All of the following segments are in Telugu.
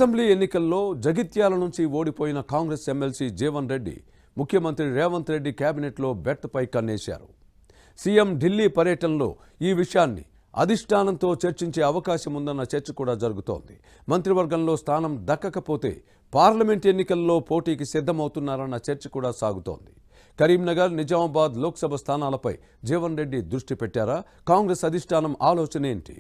అసెంబ్లీ ఎన్నికల్లో జగిత్యాల నుంచి ఓడిపోయిన కాంగ్రెస్ ఎమ్మెల్సీ జీవన్ రెడ్డి ముఖ్యమంత్రి రేవంత్ రెడ్డి కేబినెట్లో బెర్త్పై కన్నేశారు. సీఎం ఢిల్లీ పర్యటనలో ఈ విషయాన్ని అధిష్టానంతో చర్చించే అవకాశం ఉందన్న చర్చ కూడా జరుగుతోంది. మంత్రివర్గంలో స్థానం దక్కకపోతే పార్లమెంట్ ఎన్నికల్లో పోటీకి సిద్ధమవుతున్నారన్న చర్చ కూడా సాగుతోంది. కరీంనగర్, నిజామాబాద్ లోక్సభ స్థానాలపై జీవన్ రెడ్డి దృష్టి పెట్టారా? కాంగ్రెస్ అధిష్టానం ఆలోచన ఏంటి?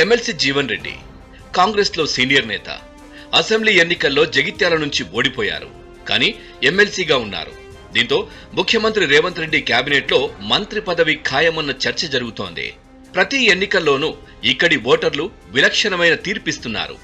ఎమ్మెల్సీ జీవన్ రెడ్డి కాంగ్రెస్ లో సీనియర్ నేత. అసెంబ్లీ ఎన్నికల్లో జగిత్యాల నుంచి ఓడిపోయారు, కానీ ఎమ్మెల్సీగా ఉన్నారు. దీంతో ముఖ్యమంత్రి రేవంత్ రెడ్డి కేబినెట్ లో మంత్రి పదవి ఖాయమన్న చర్చ జరుగుతోంది. ప్రతి ఎన్నికల్లోనూ ఇక్కడి ఓటర్లు విలక్షణమైన తీర్పిస్తున్నారు.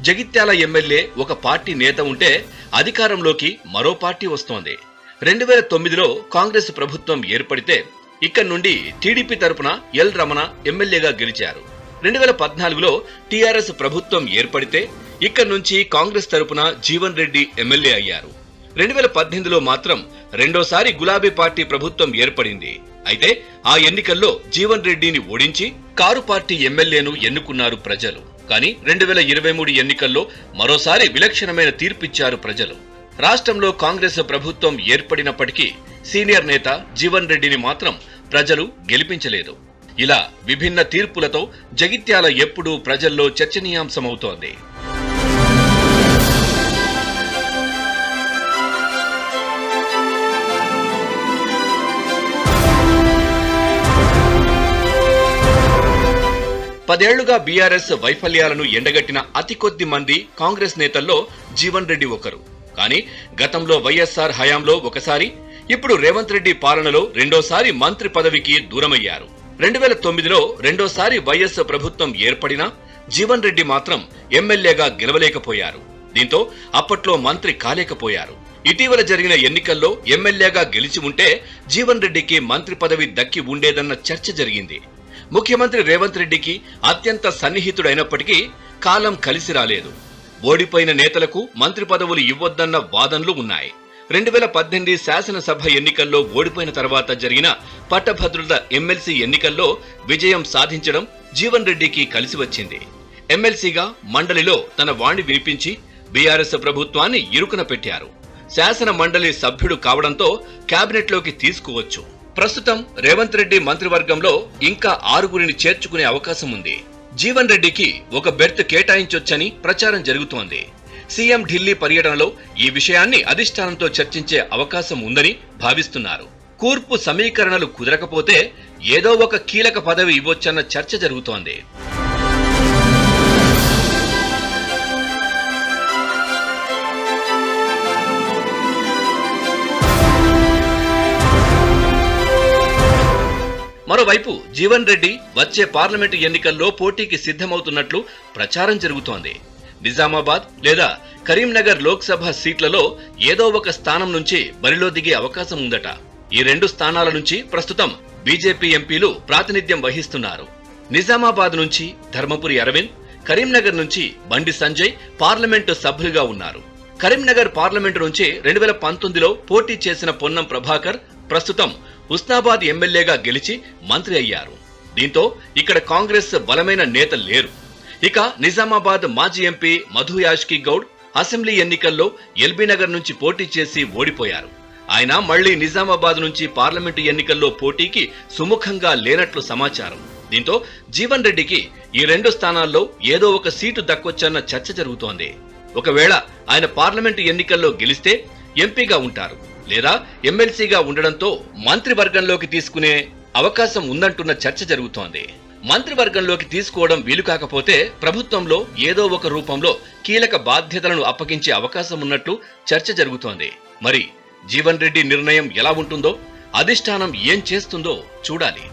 జగిత్యాల ఎమ్మెల్యే ఒక పార్టీ నేత ఉంటే అధికారంలోకి మరో పార్టీ వస్తోంది. 2009లో కాంగ్రెస్ ప్రభుత్వం ఏర్పడితే ఇక్కడి నుండి టీడీపీ తరపున ఎల్ రమణ ఎమ్మెల్యేగా గెలిచారు. 2014లో టీఆర్ఎస్ ప్రభుత్వం ఏర్పడితే ఇక్కడి నుంచి కాంగ్రెస్ తరపున జీవన్ రెడ్డి ఎమ్మెల్యే అయ్యారు. 2018లో మాత్రం రెండోసారి గులాబీ పార్టీ ప్రభుత్వం ఏర్పడింది. అయితే ఆ ఎన్నికల్లో జీవన్ రెడ్డిని ఓడించి కారు పార్టీ ఎమ్మెల్యేను ఎన్నుకున్నారు ప్రజలు. కానీ 2023 ఎన్నికల్లో మరోసారి విలక్షణమైన తీర్పిచ్చారు ప్రజలు. రాష్ట్రంలో కాంగ్రెస్ ప్రభుత్వం ఏర్పడినప్పటికీ సీనియర్ నేత జీవన్ రెడ్డిని మాత్రం ప్రజలు గెలిపించలేదు. ఇలా విభిన్న తీర్పులతో జగిత్యాల ఎప్పుడూ ప్రజల్లో చర్చనీయాంశమవుతోంది. పదేళ్లుగా బీఆర్ఎస్ వైఫల్యాలను ఎండగట్టిన అతి కొద్ది మంది కాంగ్రెస్ నేతల్లో జీవన్ రెడ్డి ఒకరు. కానీ గతంలో వైఎస్ఆర్ హయాంలో ఒకసారి, ఇప్పుడు రేవంత్ రెడ్డి పాలనలో రెండోసారి మంత్రి పదవికి దూరమయ్యారు. 2009లో రెండోసారి వైఎస్ ప్రభుత్వం ఏర్పడినా జీవన్ రెడ్డి మాత్రం ఎమ్మెల్యేగా గెలవలేకపోయారు. దీంతో అప్పట్లో మంత్రి కాలేకపోయారు. ఇటీవల జరిగిన ఎన్నికల్లో ఎమ్మెల్యేగా గెలిచి ఉంటే జీవన్ రెడ్డికి మంత్రి పదవి దక్కి ఉండేదన్న చర్చ జరిగింది. ముఖ్యమంత్రి రేవంత్ రెడ్డికి అత్యంత సన్నిహితుడైనప్పటికీ కాలం కలిసి రాలేదు. ఓడిపోయిన నేతలకు మంత్రి పదవులు ఇవ్వొద్దన్న వాదనలు ఉన్నాయి. 2018 శాసనసభ ఎన్నికల్లో ఓడిపోయిన తర్వాత జరిగిన పట్టభద్రుల ఎమ్మెల్సీ ఎన్నికల్లో విజయం సాధించడం జీవన్ రెడ్డికి కలిసి వచ్చింది. ఎమ్మెల్సీగా మండలిలో తన వాణి వినిపించి బీఆర్ఎస్ ప్రభుత్వాన్ని ఇరుకున పెట్టారు. శాసన మండలి సభ్యుడు కావడంతో కేబినెట్లోకి తీసుకోవచ్చు. ప్రస్తుతం రేవంత్ రెడ్డి మంత్రివర్గంలో ఇంకా 6గురిని చేర్చుకునే అవకాశం ఉంది. జీవన్ రెడ్డికి ఒక బెర్త్ కేటాయించొచ్చని ప్రచారం జరుగుతోంది. సీఎం ఢిల్లీ పర్యటనలో ఈ విషయాన్ని అధిష్టానంతో చర్చించే అవకాశం ఉందని భావిస్తున్నారు. కూర్పు సమీకరణలు కుదరకపోతే ఏదో ఒక కీలక పదవి ఇవ్వొచ్చన్న చర్చ జరుగుతోంది. మరోవైపు జీవన్ రెడ్డి వచ్చే పార్లమెంటు ఎన్నికల్లో పోటీకి సిద్ధమవుతున్నట్లు ప్రచారం జరుగుతోంది. నిజామాబాద్ లేదా కరీంనగర్ లోక్సభ సీట్లలో ఏదో ఒక స్థానం నుంచి బరిలో దిగే అవకాశం ఉందట. ఈ 2 స్థానాల నుంచి ప్రస్తుతం బీజేపీ ఎంపీలు ప్రాతినిధ్యం వహిస్తున్నారు. నిజామాబాద్ నుంచి ధర్మపురి అరవింద్, కరీంనగర్ నుంచి బండి సంజయ్ పార్లమెంటు సభ్యులుగా ఉన్నారు. కరీంనగర్ పార్లమెంటు నుంచి 2019లో పోటీ చేసిన పొన్నం ప్రభాకర్ ప్రస్తుతం హుస్నాబాద్ ఎమ్మెల్యేగా గెలిచి మంత్రి అయ్యారు. దీంతో ఇక్కడ కాంగ్రెస్ బలమైన నేత లేరు. ఇక నిజామాబాద్ మాజీ ఎంపీ మధు యాష్కి గౌడ్ అసెంబ్లీ ఎన్నికల్లో ఎల్బీనగర్ నుంచి పోటీ చేసి ఓడిపోయారు. ఆయన మళ్లీ నిజామాబాద్ నుంచి పార్లమెంటు ఎన్నికల్లో పోటీకి సుముఖంగా లేనట్లు సమాచారం. దీంతో జీవన్ రెడ్డికి ఈ 2 స్థానాల్లో ఏదో ఒక సీటు దక్కొచ్చన్న చర్చ జరుగుతోంది. ఒకవేళ ఆయన పార్లమెంటు ఎన్నికల్లో గెలిస్తే ఎంపీగా ఉంటారు, లేదా ఎమ్మెల్సీగా ఉండడంతో మంత్రివర్గంలోకి తీసుకునే అవకాశం ఉందంటున్న చర్చ జరుగుతోంది. మంత్రివర్గంలోకి తీసుకోవడం వీలు కాకపోతే ప్రభుత్వంలో ఏదో ఒక రూపంలో కీలక బాధ్యతలను అప్పగించే అవకాశం ఉన్నట్లు చర్చ జరుగుతోంది. మరి జీవన్ రెడ్డి నిర్ణయం ఎలా ఉంటుందో, అధిష్టానం ఏం చేస్తుందో చూడాలి.